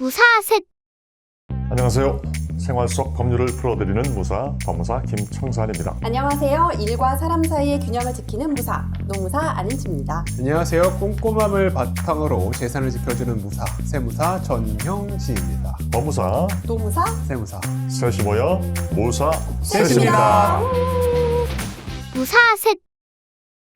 무사셋. 안녕하세요. 생활 속 법률을 풀어드리는 무사, 법무사 김청산입니다. 안녕하세요. 일과 사람 사이의 균형을 지키는 무사, 노무사 안은지입니다. 안녕하세요. 꼼꼼함을 바탕으로 재산을 지켜주는 무사, 세무사 전형진입니다. 법무사, 노무사 세무사. 셋이 모여 무사 셋입니다. 무사셋.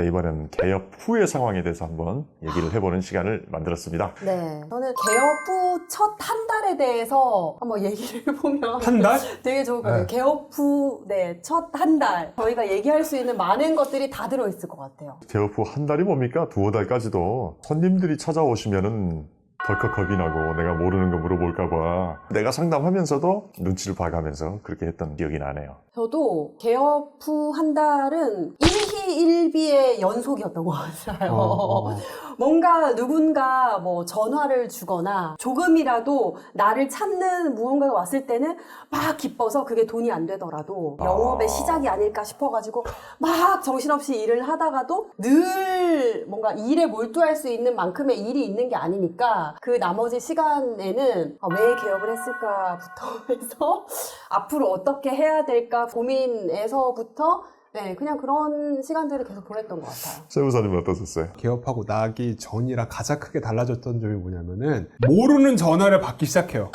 이번엔 개업 후의 상황에 대해서 한번 얘기를 해보는 시간을 만들었습니다. 네, 저는 개업 후 첫 한 달에 대해서 한번 얘기를 해보면 한 달? 되게 좋을 것 같아요. 네. 개업 후 첫 한 달 저희가 얘기할 수 있는 많은 것들이 다 들어있을 것 같아요. 개업 후 한 달이 뭡니까? 두어 달까지도 손님들이 찾아오시면은 덜컥 겁이 나고 내가 모르는 거 물어볼까봐 내가 상담하면서도 눈치를 봐가면서 그렇게 했던 기억이 나네요. 저도 개업 후 한 달은 일희일비의 연속이었던 것 같아요. 뭔가 누군가 뭐 전화를 주거나 조금이라도 나를 찾는 무언가가 왔을 때는 막 기뻐서 그게 돈이 안 되더라도 영업의 시작이 아닐까 싶어가지고 막 정신없이 일을 하다가도 늘 뭔가 일에 몰두할 수 있는 만큼의 일이 있는 게 아니니까 그 나머지 시간에는 왜 개업을 했을까부터 해서 앞으로 어떻게 해야 될까 고민에서부터 네, 그냥 그런 시간들을 계속 보냈던 것 같아요. 세무사님은 어떠셨어요? 개업하고 나기 전이랑 가장 크게 달라졌던 점이 뭐냐면은 모르는 전화를 받기 시작해요.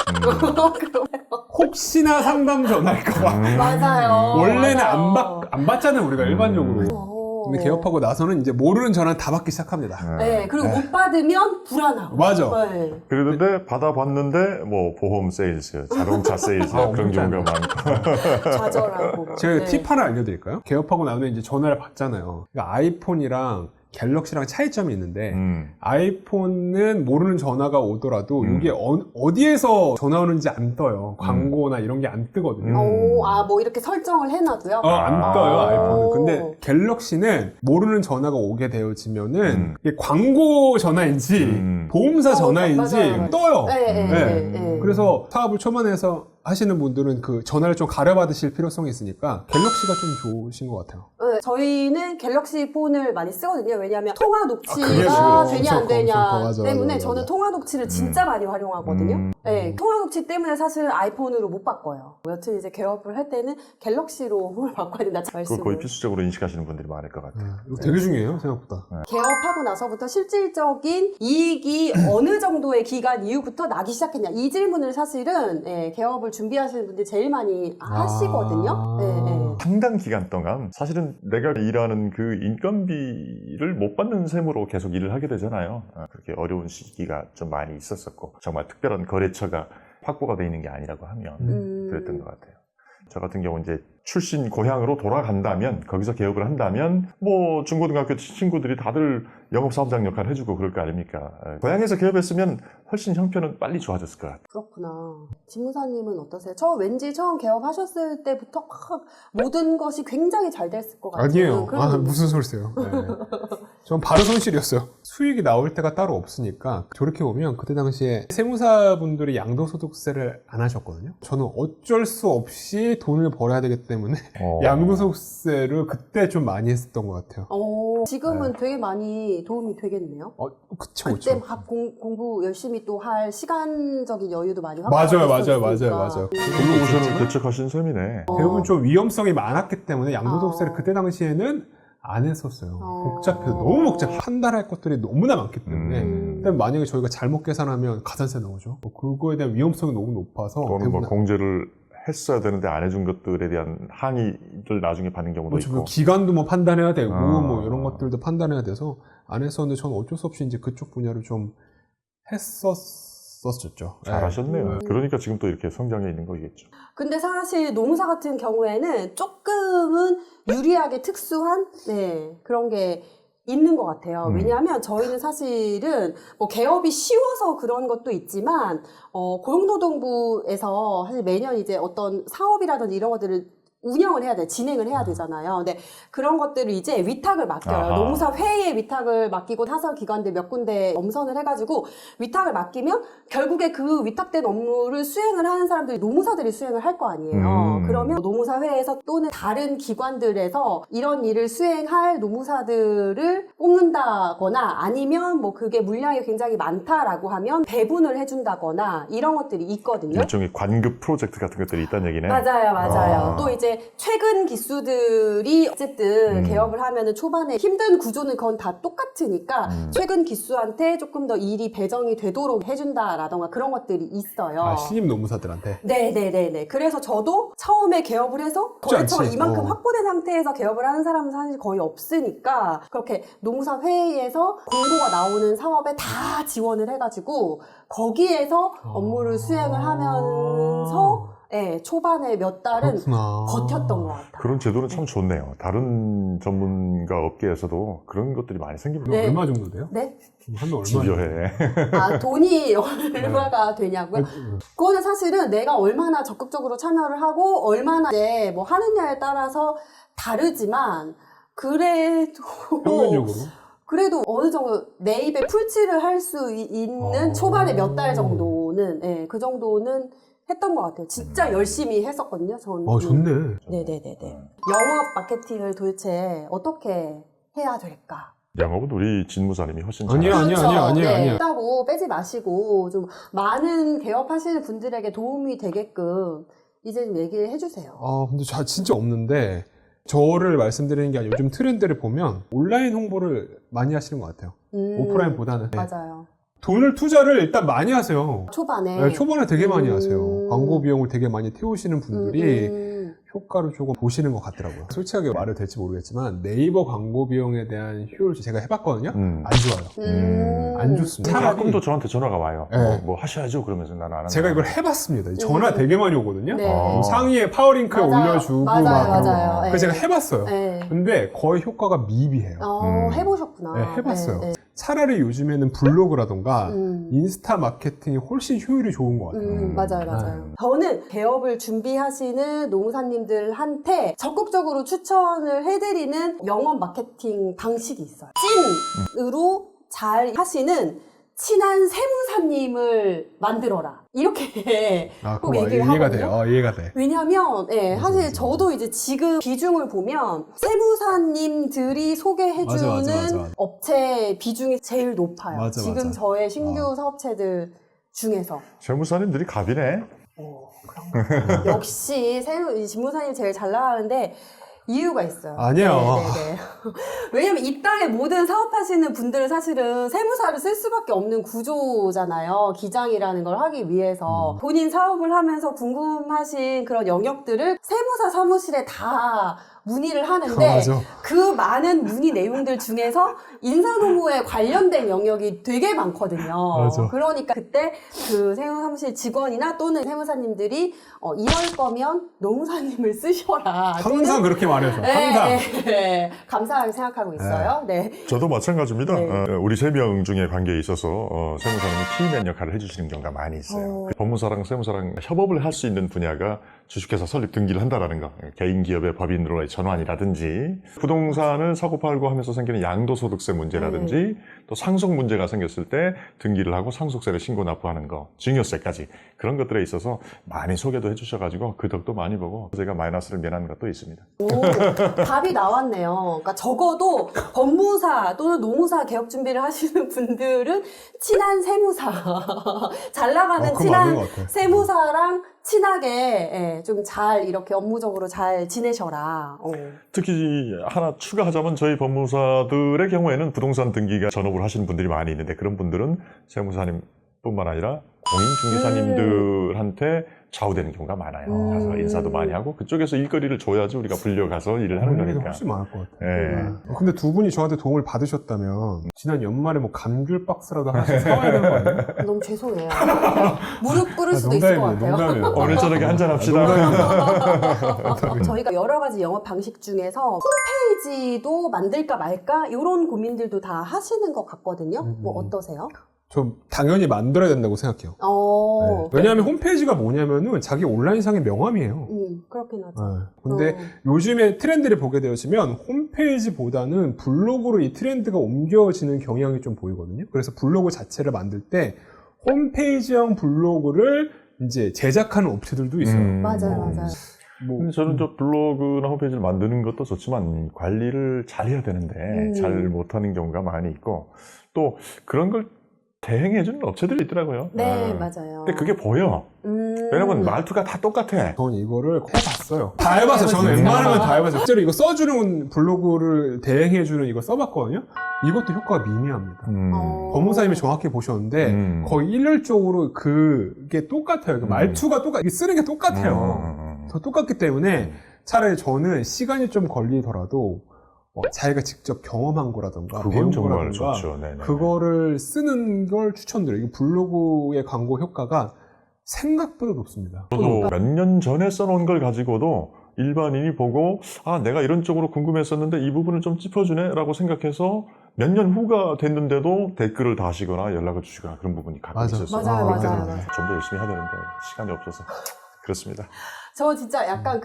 혹시나 상담 전화일까봐. 맞아요. 원래는 맞아요. 안 받잖아요, 우리가 일반적으로. 근데 개업하고 나서는 이제 모르는 전화는 다 받기 시작합니다. 네, 그리고 못 받으면 불안하고. 맞아. 네. 그러는데 받아봤는데 뭐 보험 세일즈, 자동차 세일즈 그런 경우가 많고 좌절하고. 제가 네. 팁 하나 알려드릴까요? 개업하고 나면 이제 전화를 받잖아요. 그러니까 아이폰이랑 갤럭시랑 차이점이 있는데 아이폰은 모르는 전화가 오더라도 이게 어디에서 전화 오는지 안 떠요. 광고나 이런 게 안 뜨거든요. 뭐 이렇게 설정을 해놔도요? 안 떠요, 아이폰은. 오. 근데 갤럭시는 모르는 전화가 오게 되어지면은 이게 광고 전화인지 보험사 전화인지 맞아요. 떠요. 네. 그래서 사업을 초반에서 하시는 분들은 그 전화를 좀 가려받으실 필요성이 있으니까 갤럭시가 좀 좋으신 것 같아요. 네, 저희는 갤럭시 폰을 많이 쓰거든요. 왜냐하면 통화 그게 녹취가 중요해요. 되냐 안 되냐 맞아, 때문에 맞아. 저는 통화 녹취를 진짜 많이 활용하거든요. 네, 통화 녹취 때문에 사실 아이폰으로 못 바꿔요. 여튼 이제 개업을 할 때는 갤럭시로 폰을 바꿔야 된다 그걸 말씀을. 거의 필수적으로 인식하시는 분들이 많을 것 같아요. 이거 되게 중요해요, 생각보다. 개업하고 나서부터 실질적인 이익이 어느 정도의 기간 이후부터 나기 시작했냐 이 질문을 사실은 개업을 준비하시는 분들이 제일 많이 하시거든요. 네. 상당 기간 동안 사실은 내가 일하는 그 인건비를 못 받는 셈으로 계속 일을 하게 되잖아요. 그렇게 어려운 시기가 좀 많이 있었었고 정말 특별한 거래처가 확보가 돼 있는 게 아니라고 하면 그랬던 것 같아요. 저 같은 경우 이제 출신 고향으로 돌아간다면 거기서 개업을 한다면 뭐 중고등학교 친구들이 다들 영업사원장 역할을 해주고 그럴 거 아닙니까? 고향에서 개업했으면 훨씬 형편은 빨리 좋아졌을 것 같아요. 그렇구나. 지무사님은 어떠세요? 왠지 처음 개업하셨을 때부터 막 모든 것이 굉장히 잘 됐을 것 같아요. 아니에요. 그런 무슨 소리세요? 네. 전 바로 손실이었어요. 수익이 나올 때가 따로 없으니까 돌이켜보면 그때 당시에 세무사분들이 양도소득세를 안 하셨거든요. 저는 어쩔 수 없이 돈을 벌어야 되기 때문에 양도소득세를 그때 좀 많이 했었던 것 같아요. 지금은 되게 많이 도움이 되겠네요. 그쵸. 그때 막 공부 열심히 또 할 시간적인 여유도 많이 맞아요. 확보했었으니까. 근로모션을 대책하신 셈이네. 대부분 좀 위험성이 많았기 때문에 양도소득세를 그때 당시에는 안 했었어요. 복잡해서 너무 복잡해. 판단할 것들이 너무나 많기 때문에 그다음에 만약에 저희가 잘못 계산하면 가산세 나오죠. 그거에 대한 위험성이 너무 높아서 또는 뭐 공제를 했어야 되는데 안 해준 것들에 대한 항의를 나중에 받는 경우도 그렇죠. 있고. 기간도 뭐 판단해야 되고 뭐 이런 것들도 판단해야 돼서 안 했었는데 저는 어쩔 수 없이 이제 그쪽 분야를 좀 했었었죠. 잘하셨네요. 그러니까 지금 또 이렇게 성장해 있는 거겠죠. 근데 사실 노무사 같은 경우에는 조금은 유리하게 특수한 그런 게 있는 것 같아요. 왜냐하면 저희는 사실은 뭐 개업이 쉬워서 그런 것도 있지만 고용노동부에서 사실 매년 이제 어떤 사업이라든지 이런 것들을 운영을 해야 돼, 진행을 해야 되잖아요. 근데 그런 것들을 이제 위탁을 맡겨요. 아하. 노무사 회의에 위탁을 맡기고 타설 기관들 몇 군데 엄선을 해가지고 위탁을 맡기면 결국에 그 위탁된 업무를 수행을 하는 사람들이 노무사들이 수행을 할 거 아니에요. 그러면 노무사 회에서 또는 다른 기관들에서 이런 일을 수행할 노무사들을 뽑는다거나 아니면 뭐 그게 물량이 굉장히 많다라고 하면 배분을 해준다거나 이런 것들이 있거든요. 일종의 관급 프로젝트 같은 것들이 있다는 얘기네. 맞아요, 맞아요. 아. 또 이제 최근 기수들이 어쨌든 개업을 하면은 초반에 힘든 구조는 그건 다 똑같으니까 최근 기수한테 조금 더 일이 배정이 되도록 해준다라던가 그런 것들이 있어요. 아, 신입 노무사들한테. 네네네네. 그래서 저도 처음에 개업을 해서 쉽지 거래처가 않지. 이만큼 어. 확보된 상태에서 개업을 하는 사람은 사실 거의 없으니까 그렇게 노무사 회의에서 공고가 나오는 사업에 다 지원을 해가지고 거기에서 업무를 수행을 하면서 네, 초반에 몇 달은 그렇구나. 버텼던 것 같아요. 그런 제도는 참 좋네요. 다른 전문가 업계에서도 그런 것들이 많이 생깁니다. 네. 얼마 정도 돼요? 네? 한달 얼마? 집요해. 아, 돈이 얼마가 되냐고요? 그거는 사실은 내가 얼마나 적극적으로 참여를 하고 얼마나 이제 뭐 하느냐에 따라서 다르지만 그래도 평균적으로? 그래도 어느 정도 내 입에 풀칠을 할 수 있는 초반에 몇 달 정도는 예, 그 정도는 했던 것 같아요. 진짜 열심히 했었거든요. 저는. 좋네. 네네네네. 영업 마케팅을 도대체 어떻게 해야 될까? 영업은 우리 진무사님이 훨씬 잘. 아니야. 네, 있다고 빼지 마시고 좀 많은 개업하시는 분들에게 도움이 되게끔 이제 좀 얘기를 해주세요. 근데 진짜 없는데 저를 말씀드리는 게 아니라 요즘 트렌드를 보면 온라인 홍보를 많이 하시는 것 같아요. 오프라인보다는. 맞아요. 돈을 투자를 일단 많이 하세요. 초반에. 네, 초반에 되게 많이 하세요. 광고 비용을 되게 많이 태우시는 분들이 효과를 조금 보시는 것 같더라고요. 솔직하게 말을 될지 모르겠지만 네이버 광고 비용에 대한 효율 제가 해봤거든요. 안 좋아요. 안 좋습니다. 가끔도 저한테 전화가 와요. 네. 뭐 하셔야죠. 그러면서 나는 안 하는 제가 거야. 이걸 해봤습니다. 전화 되게 많이 오거든요. 네. 상위에 파워링크에 맞아요. 올려주고 맞아요, 막 그런 거. 맞아요. 그래서 네. 제가 해봤어요. 네. 근데 거의 효과가 미비해요. 해보셨구나. 네, 해봤어요. 네, 차라리 요즘에는 블로그라던가 인스타 마케팅이 훨씬 효율이 좋은 것 같아요. 맞아요. 저는 개업을 준비하시는 노무사님들한테 적극적으로 추천을 해드리는 영업 마케팅 방식이 있어요. 찐으로 잘 하시는 친한 세무사님을 만들어라. 이렇게 꼭 얘기를 이해가 하거든요. 돼요. 이해가 돼. 왜냐면, 사실 저도 이제 지금 비중을 보면 세무사님들이 소개해주는 맞아. 업체 비중이 제일 높아요. 맞아. 지금 저의 신규 사업체들 중에서. 세무사님들이 갑이네. 그런 거. 역시 이 집무사님 제일 잘 나가는데 이유가 있어요. 아니에요. 네네네. 왜냐면 이 땅에 모든 사업하시는 분들은 사실은 세무사를 쓸 수밖에 없는 구조잖아요. 기장이라는 걸 하기 위해서. 본인 사업을 하면서 궁금하신 그런 영역들을 세무사 사무실에 다 문의를 하는데 맞아. 그 많은 문의 내용들 중에서 인사노무에 관련된 영역이 되게 많거든요. 맞아. 그러니까 그때 그 세무사무실 직원이나 또는 세무사님들이 이럴 거면 노무사님을 쓰셔라. 항상 그렇게 말해줘. 항상. 네, 감사하게 생각하고 있어요. 네. 저도 마찬가지입니다. 네. 우리 3명 중에 관계에 있어서 세무사님이 키맨 역할을 해주시는 경우가 많이 있어요. 법무사랑 세무사랑 협업을 할 수 있는 분야가 주식회사 설립 등기를 한다라는 거, 개인 기업의 법인으로의 전환이라든지, 부동산을 사고 팔고 하면서 생기는 양도소득세 문제라든지, 또 상속 문제가 생겼을 때 등기를 하고 상속세를 신고 납부하는 거, 증여세까지 그런 것들에 있어서 많이 소개도 해주셔가지고 그 덕도 많이 보고 제가 마이너스를 면하는 것도 있습니다. 오, 답이 나왔네요. 그러니까 적어도 법무사 또는 노무사 개업 준비를 하시는 분들은 친한 세무사, 잘 나가는 그거 친한 맞는 것 같아. 세무사랑 친하게 좀 잘 이렇게 업무적으로 잘 지내셔라. 특히 하나 추가하자면 저희 법무사들의 경우에는 부동산 등기가 전업을 하시는 분들이 많이 있는데 그런 분들은 세무사님뿐만 아니라 공인중개사님들한테 좌우되는 경우가 많아요. 가서 인사도 많이 하고 그쪽에서 일거리를 줘야지 우리가 불려가서 일을 하는 거니까. 훨씬 많을 것 같아요. 예. 근데 두 분이 저한테 도움을 받으셨다면 지난 연말에 뭐 감귤 박스라도 하나씩 사와야 되는 거 아니에요? 너무 죄송해요. 무릎 꿇을 수도 있을 것 같아요. 농담이에요. 오늘 저녁에 한잔 합시다. 저희가 여러 가지 영업 방식 중에서 홈페이지도 만들까 말까 이런 고민들도 다 하시는 것 같거든요. 뭐 어떠세요? 저 당연히 만들어야 된다고 생각해요. 네. 왜냐하면 홈페이지가 뭐냐면은 자기 온라인상의 명함이에요. 그렇겠죠. 그렇긴 하죠. 네. 근데 어. 요즘에 트렌드를 보게 되시면 홈페이지보다는 블로그로 이 트렌드가 옮겨지는 경향이 좀 보이거든요. 그래서 블로그 자체를 만들 때 홈페이지형 블로그를 이제 제작하는 업체들도 있어요. 맞아요. 뭐, 근데 저는 저 블로그나 홈페이지를 만드는 것도 좋지만 관리를 잘 해야 되는데 잘 못하는 경우가 많이 있고 또 그런 걸 대행해주는 업체들이 있더라고요. 네, 맞아요. 근데 그게 보여. 왜냐면 말투가 다 똑같아. 저는 이거를 해봤어요. 다 해봤어요. 저는 웬만하면 다 해봤어요. 실제로 이거 써주는 블로그를 대행해주는 이거 써봤거든요. 이것도 효과가 미미합니다. 법무사님이 정확히 보셨는데 거의 일률적으로 그게 똑같아요. 그 말투가 이게 쓰는 게 똑같아요. 더 똑같기 때문에 차라리 저는 시간이 좀 걸리더라도 자기가 직접 경험한 거라던가 그건 배운 정말 거라던가 좋죠. 네네. 그거를 쓰는 걸 추천드려요. 이 블로그의 광고 효과가 생각보다 높습니다. 저도 몇 년 전에 써놓은 걸 가지고도 일반인이 보고 아 내가 이런 쪽으로 궁금했었는데 이 부분을 좀 짚어주네 라고 생각해서 몇 년 후가 됐는데도 댓글을 다시거나 연락을 주시거나 그런 부분이 가끔 맞아. 있었어요. 맞아요. 그럴 때는 맞아요. 좀 더 열심히 해야 되는데 시간이 없어서 그렇습니다. 저 진짜 약간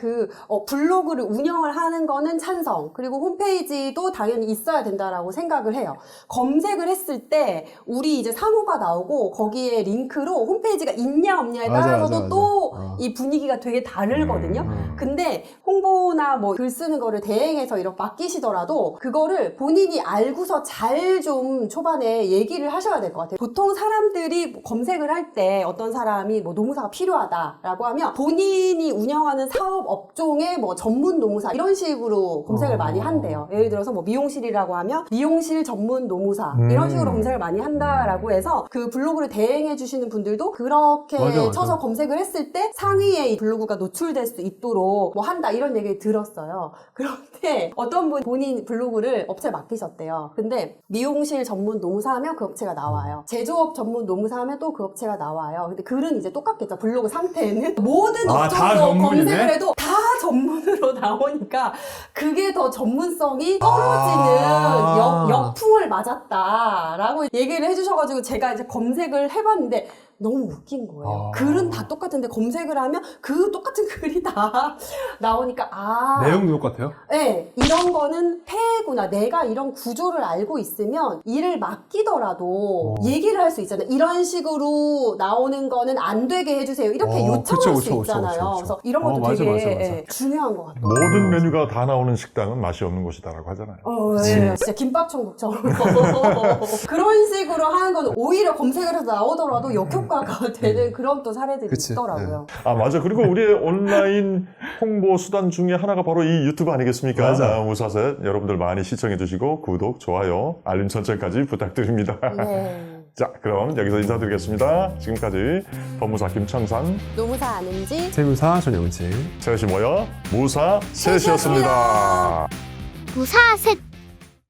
블로그를 운영을 하는 거는 찬성. 그리고 홈페이지도 당연히 있어야 된다라고 생각을 해요. 검색을 했을 때 우리 이제 상호가 나오고 거기에 링크로 홈페이지가 있냐 없냐에 따라서도 또 이 분위기가 되게 다르거든요. 근데 홍보나 뭐 글 쓰는 거를 대행해서 이렇게 맡기시더라도 그거를 본인이 알고서 잘 좀 초반에 얘기를 하셔야 될 것 같아요. 보통 사람들이 검색을 할 때 어떤 사람이 뭐 노무사가 필요하다라고 하면 본인이 운영하는 사업 업종의 뭐 전문 노무사 이런 식으로 검색을 많이 한대요. 예를 들어서 뭐 미용실이라고 하면 미용실 전문 노무사 이런 식으로 검색을 많이 한다라고 해서 그 블로그를 대행해 주시는 분들도 그렇게 맞아. 쳐서 검색을 했을 때 상위에 이 블로그가 노출될 수 있도록 뭐 한다 이런 얘기를 들었어요. 그런데 어떤 분 본인 블로그를 업체에 맡기셨대요. 근데 미용실 전문 노무사 하면 그 업체가 나와요. 제조업 전문 노무사 하면 또 그 업체가 나와요. 근데 글은 이제 똑같겠죠. 블로그 상태는 모든 다 업종으로 전문이네? 검색을 해도 다 전문으로 나오니까 그게 더 전문성이 떨어지는 역풍을 맞았다라고 얘기를 해주셔가지고 제가 이제 검색을 해봤는데 너무 웃긴 거예요. 글은 다 똑같은데 검색을 하면 그 똑같은 글이 다 나오니까 내용도 똑같아요? 네, 이런 거는 폐해구나. 내가 이런 구조를 알고 있으면 일을 맡기더라도 얘기를 할 수 있잖아요. 이런 식으로 나오는 거는 안 되게 해주세요. 이렇게 요청할 수 있잖아요. 그래서 이런 것도 맞아, 되게 맞아. 예, 중요한 것 같아요. 모든 메뉴가 다 나오는 식당은 맛이 없는 곳이다라고 하잖아요. 예, 진짜 김밥천국처럼 그런 식으로 하는 건 오히려 검색을 해서 나오더라도 역효과가 되는 그런 또 사례들이 있더라고요. 아 맞아. 그리고 우리의 온라인 홍보 수단 중에 하나가 바로 이 유튜브 아니겠습니까? 맞아. 무사셋 여러분들 많이 시청해 주시고 구독, 좋아요, 알림 설정까지 부탁드립니다. 네. 자 그럼 여기서 인사드리겠습니다. 지금까지 법무사 김창산, 노무사 아는지 세무사 전영진 셋이 모여 무사 셋이었습니다. 무사셋